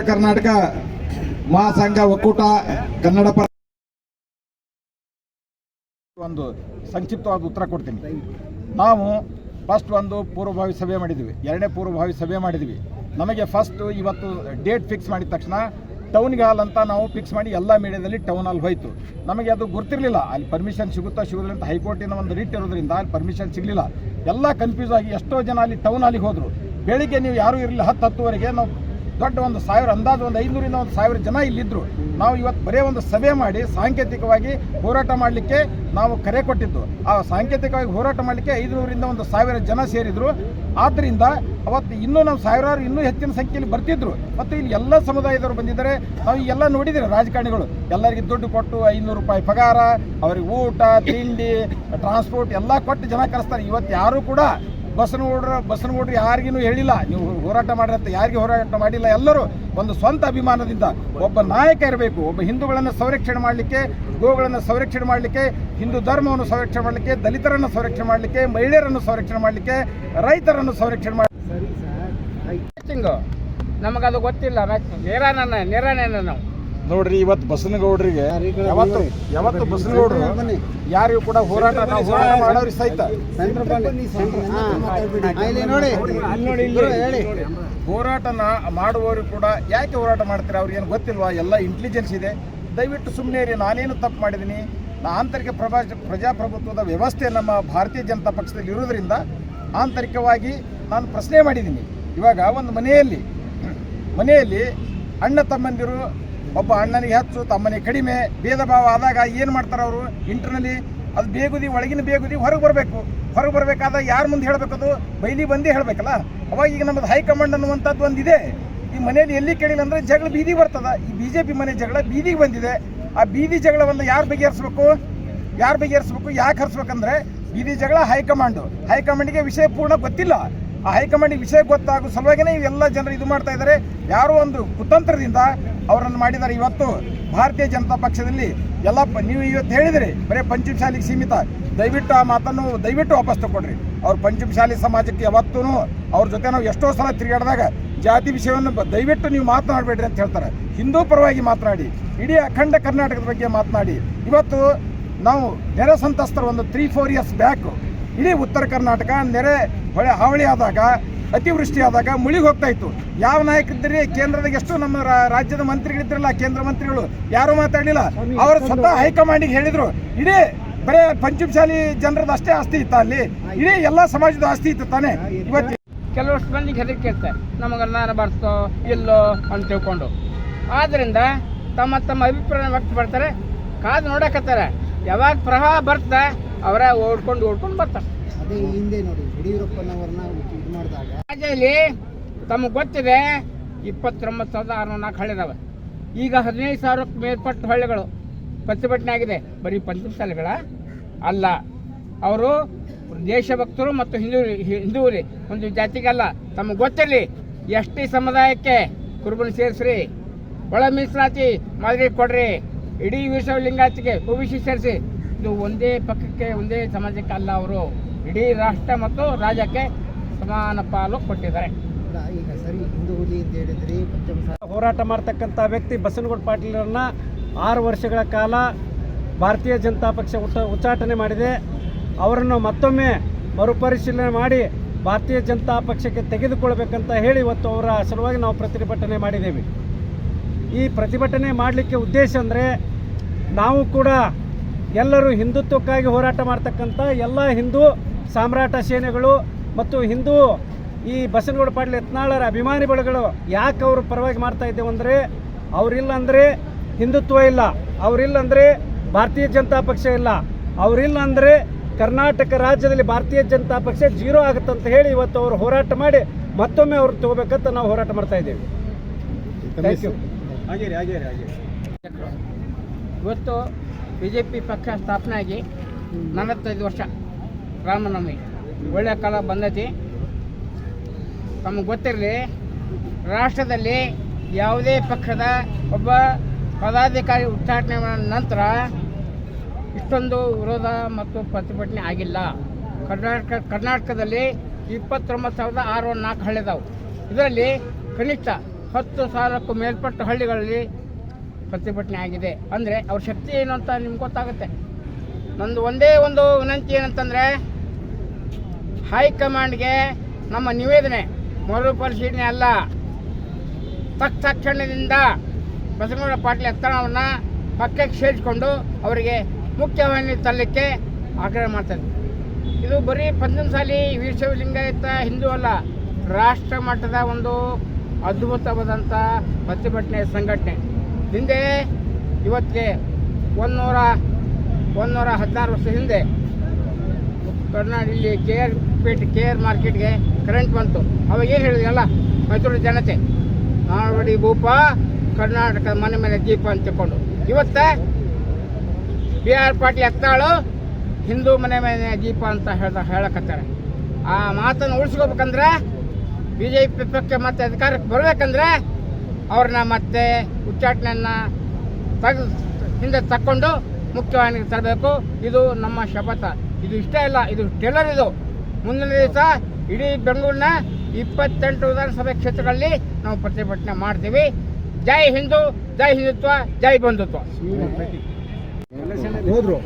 ಉತ್ತರ ಕರ್ನಾಟಕ ಮಹಾಸಂಘ ಒಕ್ಕೂಟ ಕನ್ನಡ ಪರ ಒಂದು ಸಂಕ್ಷಿಪ್ತವಾದ ಉತ್ತರ ಕೊಡ್ತೀನಿ. ನಾವು ಫಸ್ಟ್ ಒಂದು ಪೂರ್ವಭಾವಿ ಸಭೆ ಮಾಡಿದ್ವಿ, ಎರಡನೇ ಪೂರ್ವಭಾವಿ ಸಭೆ ಮಾಡಿದ್ವಿ. ನಮಗೆ ಫಸ್ಟ್ ಇವತ್ತು ಡೇಟ್ ಫಿಕ್ಸ್ ಮಾಡಿದ ತಕ್ಷಣ ಟೌನ್ಗೆ ಹಾಲ್ ಅಂತ ನಾವು ಫಿಕ್ಸ್ ಮಾಡಿ ಎಲ್ಲ ಮೀಡಿಯಾದಲ್ಲಿ ಟೌನ್ ಹಾಲ್ ಹೋಯಿತು. ನಮಗೆ ಅದು ಗೊತ್ತಿರಲಿಲ್ಲ, ಅಲ್ಲಿ ಪರ್ಮಿಷನ್ ಸಿಗುತ್ತಾ ಸಿಗೋದಿಲ್ಲ ಅಂತ ಹೈಕೋರ್ಟಿನ ಒಂದು ರಿಟ್ ಇರೋದ್ರಿಂದ ಅಲ್ಲಿ ಪರ್ಮಿಷನ್ ಸಿಗಲಿಲ್ಲ. ಎಲ್ಲ ಕನ್ಫ್ಯೂಸ್ ಆಗಿ ಎಷ್ಟೋ ಜನ ಅಲ್ಲಿ ಟೌನ್ ಹಾಲಿಗೆ ಹೋದರು. ಬೆಳಿಗ್ಗೆ ನೀವು ಯಾರೂ ಇರಲಿಲ್ಲ, 10-10ವರೆಗೆ ನಾವು ದೊಡ್ಡ ಒಂದು 1000 ಅಂದಾಜು ಒಂದು 500ರಿಂದ 1000 ಜನ ಇಲ್ಲಿದ್ದರು. ನಾವು ಇವತ್ತು ಬರೀ ಒಂದು ಸಭೆ ಮಾಡಿ ಸಾಂಕೇತಿಕವಾಗಿ ಹೋರಾಟ ಮಾಡಲಿಕ್ಕೆ ನಾವು ಕರೆ ಕೊಟ್ಟಿದ್ದು. ಆ ಸಾಂಕೇತಿಕವಾಗಿ ಹೋರಾಟ ಮಾಡಲಿಕ್ಕೆ 500ರಿಂದ 1000 ಜನ ಸೇರಿದರು. ಆದ್ದರಿಂದ ಅವತ್ತು ಇನ್ನೂ ನಾವು ಸಾವಿರಾರು ಇನ್ನೂ ಹೆಚ್ಚಿನ ಸಂಖ್ಯೆಯಲ್ಲಿ ಬರ್ತಿದ್ರು. ಮತ್ತು ಇಲ್ಲಿ ಎಲ್ಲ ಸಮುದಾಯದವರು ಬಂದಿದ್ದಾರೆ. ನಾವು ಎಲ್ಲ ನೋಡಿದ್ದೀರಿ, ರಾಜಕಾರಣಿಗಳು ಎಲ್ಲರಿಗೆ ದುಡ್ಡು ಕೊಟ್ಟು 500 ರೂಪಾಯಿ ಪಗಾರ, ಅವರಿಗೆ ಊಟ ತಿಂಡಿ ಟ್ರಾನ್ಸ್ಪೋರ್ಟ್ ಎಲ್ಲ ಕೊಟ್ಟು ಜನ ಕರೆಸ್ತಾರೆ. ಇವತ್ತು ಯಾರೂ ಕೂಡ ಬಸನಗೌಡರು ಯಾರಿಗೂ ಹೇಳಿಲ್ಲ ನೀವು ಹೋರಾಟ ಮಾಡ್ರಿ ಅಂತ, ಯಾರಿಗೆ ಹೋರಾಟ ಮಾಡಿಲ್ಲ. ಎಲ್ಲರೂ ಒಂದು ಸ್ವಂತ ಅಭಿಮಾನದಿಂದ ಒಬ್ಬ ನಾಯಕ ಇರಬೇಕು. ಒಬ್ಬ ಹಿಂದೂಗಳನ್ನು ಸಂರಕ್ಷಣೆ ಮಾಡಲಿಕ್ಕೆ, ಗೋಗಳನ್ನು ಸಂರಕ್ಷಣೆ ಮಾಡಲಿಕ್ಕೆ, ಹಿಂದೂ ಧರ್ಮವನ್ನು ಸಂರಕ್ಷಣೆ ಮಾಡಲಿಕ್ಕೆ, ದಲಿತರನ್ನು ಸಂರಕ್ಷಣೆ ಮಾಡಲಿಕ್ಕೆ, ಮಹಿಳೆಯರನ್ನು ಸಂರಕ್ಷಣೆ ಮಾಡಲಿಕ್ಕೆ, ರೈತರನ್ನು ಸಂರಕ್ಷಣೆ ಮಾಡಿ ನಮಗದು ಗೊತ್ತಿಲ್ಲ. ನೇರನೇ ನಾವು ನೋಡ್ರಿ, ಇವತ್ತು ಬಸನಗೌಡರಿಗೆ ಯಾವತ್ತು ಬಸನಗೌಡರು ಯಾರಿಗೂ ಕೂಡ ಹೋರಾಟ ಮಾಡೋರು ಸಹಿತ ಹೋರಾಟನ ಮಾಡುವವರು ಕೂಡ ಯಾಕೆ ಹೋರಾಟ ಮಾಡ್ತಾರೆ ಅವ್ರಿಗೆ ಏನು ಗೊತ್ತಿಲ್ವಾ? ಎಲ್ಲ ಇಂಟೆಲಿಜೆನ್ಸ್ ಇದೆ. ದಯವಿಟ್ಟು ಸುಮ್ಮನೆ ಇರಿ. ನಾನೇನು ತಪ್ಪು ಮಾಡಿದ್ದೀನಿ? ಆಂತರಿಕ ಪ್ರಜಾಪ್ರಭುತ್ವದ ವ್ಯವಸ್ಥೆ ನಮ್ಮ ಭಾರತೀಯ ಜನತಾ ಪಕ್ಷದಲ್ಲಿ ಇರೋದ್ರಿಂದ ಆಂತರಿಕವಾಗಿ ನಾನು ಪ್ರಶ್ನೆ ಮಾಡಿದ್ದೀನಿ. ಇವಾಗ ಒಂದು ಮನೆಯಲ್ಲಿ ಅಣ್ಣ ತಮ್ಮಂದಿರು, ಒಬ್ಬ ಅಣ್ಣನಿಗೆ ಹೆಚ್ಚು ತಮ್ಮನಿಗೆ ಕಡಿಮೆ ಭೇದ ಭಾವ ಆದಾಗ ಏನು ಮಾಡ್ತಾರೆ ಅವರು? ಇಂಟರ್ನಲ್ಲಿ ಅದು ಬೇಗುದಿ, ಒಳಗಿನ ಬೇಗುದಿ ಹೊರಗೆ ಬರಬೇಕಾದಾಗ ಯಾರು ಮುಂದೆ ಹೇಳಬೇಕದು? ಬೈಲಿ ಬಂದೇ ಹೇಳಬೇಕಲ್ಲ. ಅವಾಗ ಈಗ ನಮ್ಮದು ಹೈಕಮಾಂಡ್ ಅನ್ನುವಂಥದ್ದು ಒಂದಿದೆ. ಈ ಮನೆಯಲ್ಲಿ ಎಲ್ಲಿ ಕೇಳಿಲ್ಲ ಅಂದರೆ ಜಗಳ ಬೀದಿಗೆ ಬರ್ತದ. ಈ BJP ಮನೆ ಜಗಳ ಬೀದಿಗೆ ಬಂದಿದೆ. ಆ ಬೀದಿ ಜಗಳವನ್ನು ಯಾರು ಬಗೆಹರಿಸ್ಬೇಕು? ಯಾಕೆ ಹರಿಸ್ಬೇಕಂದ್ರೆ ಬೀದಿ ಜಗಳ ಹೈಕಮಾಂಡಿಗೆ ವಿಷಯ ಪೂರ್ಣ ಗೊತ್ತಿಲ್ಲ. ಆ ಹೈಕಮಾಂಡಿಗೆ ವಿಷಯ ಗೊತ್ತಾಗೋ ಸಲುವಾಗಿಯೇ ಇವೆಲ್ಲ ಜನರು ಇದು ಮಾಡ್ತಾ ಇದ್ದಾರೆ. ಯಾರೋ ಒಂದು ಕುತಂತ್ರದಿಂದ ಅವರನ್ನು ಮಾಡಿದ್ದಾರೆ. ಇವತ್ತು ಭಾರತೀಯ ಜನತಾ ಪಕ್ಷದಲ್ಲಿ ಎಲ್ಲ ನೀವು ಇವತ್ತು ಹೇಳಿದಿರಿ ಬರೀ ಪಂಚಮಶಾಲಿಗೆ ಸೀಮಿತ. ದಯವಿಟ್ಟು ಆ ಮಾತನ್ನು ವಾಪಸ್ ತಗೊಳ್ರಿ. ಅವ್ರು ಪಂಚಮಶಾಲಿ ಸಮಾಜಕ್ಕೆ ಯಾವತ್ತೂ ಅವ್ರ ಜೊತೆ ನಾವು ಎಷ್ಟೋ ಸಲ ತಿರುಗಾಡಿದಾಗ ಜಾತಿ ವಿಷಯವನ್ನು ದಯವಿಟ್ಟು ನೀವು ಮಾತನಾಡಬೇಡ್ರಿ ಅಂತ ಹೇಳ್ತಾರೆ. ಹಿಂದೂ ಪರವಾಗಿ ಮಾತನಾಡಿ, ಇಡೀ ಅಖಂಡ ಕರ್ನಾಟಕದ ಬಗ್ಗೆ ಮಾತನಾಡಿ. ಇವತ್ತು ನಾವು ನೆರೆ ಸಂತ್ರಸ್ತರು ಒಂದು 3-4 ಇಯರ್ಸ್ ಬ್ಯಾಕ್ ಇಡೀ ಉತ್ತರ ಕರ್ನಾಟಕ ನೆರೆ ಹಾವಳಿ ಆದಾಗ, ಅತಿವೃಷ್ಟಿ ಆದಾಗ ಮುಳಿಗೆ ಹೋಗ್ತಾ ಇತ್ತು. ಯಾವ ನಾಯಕರಿದ್ದರೆ ಕೇಂದ್ರದಾಗ ಎಷ್ಟು ನಮ್ಮ ರಾಜ್ಯದ ಮಂತ್ರಿಗಳಿದ್ರಲ್ಲ, ಕೇಂದ್ರ ಮಂತ್ರಿಗಳು ಯಾರೂ ಮಾತಾಡಲಿಲ್ಲ. ಅವರು ಸ್ವತಃ ಹೈಕಮಾಂಡಿಗೆ ಹೇಳಿದರು. ಇಡೀ ಬರೇ ಪಂಚಮಶಾಲಿ ಜನರದ್ದು ಅಷ್ಟೇ ಆಸ್ತಿ ಇತ್ತ, ಅಲ್ಲಿ ಇಡೀ ಎಲ್ಲ ಸಮಾಜದ ಆಸ್ತಿ ಇತ್ತು ತಾನೆ. ಇವತ್ತು ಕೆಲವಷ್ಟು ಮಂದಿಗೆ ಹೆದರಿಕೆ ಇರ್ತಾರೆ, ನಮಗೆಲ್ಲ ಬರ್ತೋ ಇಲ್ಲೋ ಅಂತ ತಿಳ್ಕೊಂಡು. ಆದ್ದರಿಂದ ತಮ್ಮ ಅಭಿಪ್ರಾಯ ವ್ಯಕ್ತಪಡ್ತಾರೆ. ಕಾದು ನೋಡಕತ್ತಾರೆ. ಯಾವಾಗ ಪ್ರವಾಹ ಬರ್ತಾ ಅವರ ಓಡ್ಕೊಂಡು ಬರ್ತಾರೆ. ಅದೇ ಹಿಂದೆ ನೋಡಿ ಯಡಿಯೂರಪ್ಪನವ್ರನ್ನ ಇದು ಮಾಡಿದಾಗ ರಾಜ್ಯದಲ್ಲಿ ತಮಗೆ ಗೊತ್ತಿದೆ 29,604 ಹಳ್ಳಿದಾವೆ. ಈಗ 15,000ಕ್ಕೂ ಮೇಲ್ಪಟ್ಟು ಹಳ್ಳಿಗಳು ಪ್ರತಿಭಟನೆ ಆಗಿದೆ. ಬರೀ ಪಂಚಮಸಾಲಿಗಳ ಅಲ್ಲ, ಅವರು ದೇಶಭಕ್ತರು ಮತ್ತು ಹಿಂದೂರಿ ಒಂದು ಜಾತಿಗಲ್ಲ. ತಮಗೆ ಗೊತ್ತಿರಲಿ, ST ಸಮುದಾಯಕ್ಕೆ ಕುರುಬರು ಸೇರಿಸ್ರಿ, ಒಳ ಮೀಸಲಾತಿ ಮಾದರಿ ಕೊಡ್ರಿ, ಇಡೀ ವೀರಶೈವ ಲಿಂಗಾಯತಿಗೆ OBC ಸೇರಿಸಿ. ಇದು ಒಂದೇ ಪಕ್ಷಕ್ಕೆ ಒಂದೇ ಸಮಾಜಕ್ಕೆ ಅಲ್ಲ, ಅವರು ಇಡೀ ರಾಷ್ಟ್ರ ಮತ್ತು ರಾಜ್ಯಕ್ಕೆ ಸಮಾನ ಪಾಲು ಕೊಟ್ಟಿದ್ದಾರೆ. ಈಗ ಸರಿ ಹಿಂದೂ ಹುಲಿ ಅಂತ ಹೇಳಿದ್ರಿ. ಹೋರಾಟ ಮಾಡ್ತಕ್ಕಂಥ ವ್ಯಕ್ತಿ ಬಸನಗೌಡ ಪಾಟೀಲರನ್ನ 6 ವರ್ಷಗಳ ಕಾಲ ಭಾರತೀಯ ಜನತಾ ಪಕ್ಷ ಉಚ್ಚಾಟನೆ ಮಾಡಿದೆ. ಅವರನ್ನು ಮತ್ತೊಮ್ಮೆ ಮರುಪರಿಶೀಲನೆ ಮಾಡಿ ಭಾರತೀಯ ಜನತಾ ಪಕ್ಷಕ್ಕೆ ತೆಗೆದುಕೊಳ್ಬೇಕಂತ ಹೇಳಿ ಇವತ್ತು ಅವರ ಸಲುವಾಗಿ ನಾವು ಪ್ರತಿಭಟನೆ ಮಾಡಿದ್ದೇವೆ. ಈ ಪ್ರತಿಭಟನೆ ಮಾಡಲಿಕ್ಕೆ ಉದ್ದೇಶ ಅಂದರೆ ನಾವು ಕೂಡ ಎಲ್ಲರೂ ಹಿಂದುತ್ವಕ್ಕಾಗಿ ಹೋರಾಟ ಮಾಡ್ತಕ್ಕಂಥ ಎಲ್ಲ ಹಿಂದೂ ಸಾಮ್ರಾಟ ಸೇನೆಗಳು ಮತ್ತು ಹಿಂದೂ ಈ ಬಸನಗೌಡ ಪಾಟೀಲ್ ಯತ್ನಾಳರ ಅಭಿಮಾನಿ ಬಳಗಳು ಯಾಕೆ ಅವರು ಪರವಾಗಿ ಮಾಡ್ತಾ ಇದ್ದೇವೆ ಅಂದರೆ, ಅವರಿಲ್ಲ ಅಂದರೆ ಹಿಂದುತ್ವ ಇಲ್ಲ, ಅವರಿಲ್ಲ ಅಂದರೆ ಭಾರತೀಯ ಜನತಾ ಪಕ್ಷ ಇಲ್ಲ, ಅವರಿಲ್ಲ ಅಂದರೆ ಕರ್ನಾಟಕ ರಾಜ್ಯದಲ್ಲಿ ಭಾರತೀಯ ಜನತಾ ಪಕ್ಷ 0 ಆಗುತ್ತಂತ ಹೇಳಿ ಇವತ್ತು ಅವರು ಹೋರಾಟ ಮಾಡಿ ಮತ್ತೊಮ್ಮೆ ಅವ್ರು ತಗೋಬೇಕಂತ ನಾವು ಹೋರಾಟ ಮಾಡ್ತಾ ಇದ್ದೇವೆ. Thank you. ಇವತ್ತು BJP ಪಕ್ಷ ಸ್ಥಾಪನೆ ಆಗಿ 45 ವರ್ಷ, ರಾಮನವಮಿ ಒಳ್ಳೆಯ ಕಾಲ ಬಂದೈತಿ. ತಮಗೆ ಗೊತ್ತಿರಲಿ, ರಾಷ್ಟ್ರದಲ್ಲಿ ಯಾವುದೇ ಪಕ್ಷದ ಒಬ್ಬ ಪದಾಧಿಕಾರಿ ಉಚ್ಚಾಟನೆ ಮಾಡಿದ ನಂತರ ಇಷ್ಟೊಂದು ವಿರೋಧ ಮತ್ತು ಪ್ರತಿಭಟನೆ ಆಗಿಲ್ಲ. ಕರ್ನಾಟಕದಲ್ಲಿ 29,604 ಹಳ್ಳಿದಾವೆ. ಇದರಲ್ಲಿ ಕನಿಷ್ಠ 10,000ಕ್ಕೂ ಮೇಲ್ಪಟ್ಟ ಹಳ್ಳಿಗಳಲ್ಲಿ ಪ್ರತಿಭಟನೆ ಆಗಿದೆ. ಅಂದರೆ ಅವ್ರ ಶಕ್ತಿ ಏನು ಅಂತ ನಿಮ್ಗೆ ಗೊತ್ತಾಗುತ್ತೆ. ನಂದು ಒಂದೇ ಒಂದು ವಿನಂತಿ ಏನಂತಂದರೆ, ಹೈಕಮಾಂಡ್ಗೆ ನಮ್ಮ ನಿವೇದನೆ ಮರುಪರಿಶೀಲನೆ ಅಲ್ಲ, ತಕ್ಷಣದಿಂದ ಬಸನಗೌಡ ಪಾಟೀಲ್ ಯತ್ನಾಳವನ್ನು ಪಕ್ಕಕ್ಕೆ ಸೇರಿಸಿಕೊಂಡು ಅವರಿಗೆ ಮುಖ್ಯವಾಹಿನಿ ತರಲಿಕ್ಕೆ ಆಗ್ರಹ ಮಾಡ್ತಾರೆ. ಇದು ಬರೀ ಪಂಚಮಸಾಲಿ ವೀರಶೈವ ಲಿಂಗಾಯತ ಹಿಂದೂ ಅಲ್ಲ, ರಾಷ್ಟ್ರ ಮಟ್ಟದ ಒಂದು ಅದ್ಭುತವಾದಂಥ ಪ್ರತಿಭಟನೆ ಸಂಘಟನೆ. ಹಿಂದೆ ಇವತ್ತಿಗೆ 116 ವರ್ಷ ಹಿಂದೆ ಕರ್ನಾಟಕ ಇಲ್ಲಿ KR ಮಾರ್ಕೆಟ್ಗೆ ಕರೆಂಟ್ ಬಂತು. ಅವಾಗ ಏನು ಹೇಳಿದ್ರಲ್ಲ ಮೈಸೂರು ಜನತೆ, ನಾಲ್ವಡಿ ಭೂಪ ಕರ್ನಾಟಕದ ಮನೆ ಮೇಲೆ ದೀಪ ಅಂತ ತಿಳ್ಕೊಂಡು, ಇವತ್ತು BR ಪಾಟೀಲ್ ಯತ್ನಾಳು ಹಿಂದೂ ಮನೆ ಮೇಲೆ ದೀಪ ಅಂತ ಹೇಳಕತ್ತಾರೆ. ಆ ಮಾತನ್ನು ಉಳಿಸ್ಕೋಬೇಕಂದ್ರೆ BJP ಪಕ್ಷ ಮತ್ತೆ ಅಧಿಕಾರಕ್ಕೆ ಬರಬೇಕಂದ್ರೆ ಅವ್ರನ್ನ ಮತ್ತೆ ಉಚ್ಚಾಟನೆಯನ್ನು ಹಿಂದೆ ತಕ್ಕೊಂಡು ಮುಖ್ಯವಾಹಿನಿಗೆ ತರಬೇಕು. ಇದು ನಮ್ಮ ಶಪಥ. ಇದು ಇಷ್ಟೇ ಇಲ್ಲ, ಇದು ಟೆಲ್ಲರ್. ಇದು ಮುಂದಿನ ದಿವಸ ಇಡೀ ಬೆಂಗಳೂರಿನ 28 ವಿಧಾನಸಭೆ ಕ್ಷೇತ್ರಗಳಲ್ಲಿ ನಾವು ಪ್ರತಿಭಟನೆ ಮಾಡ್ತೀವಿ. ಜೈ ಹಿಂದೂ, ಜೈ ಹಿಂದುತ್ವ, ಜೈ ಬಂಧುತ್ವ. ಹೋದ್ರು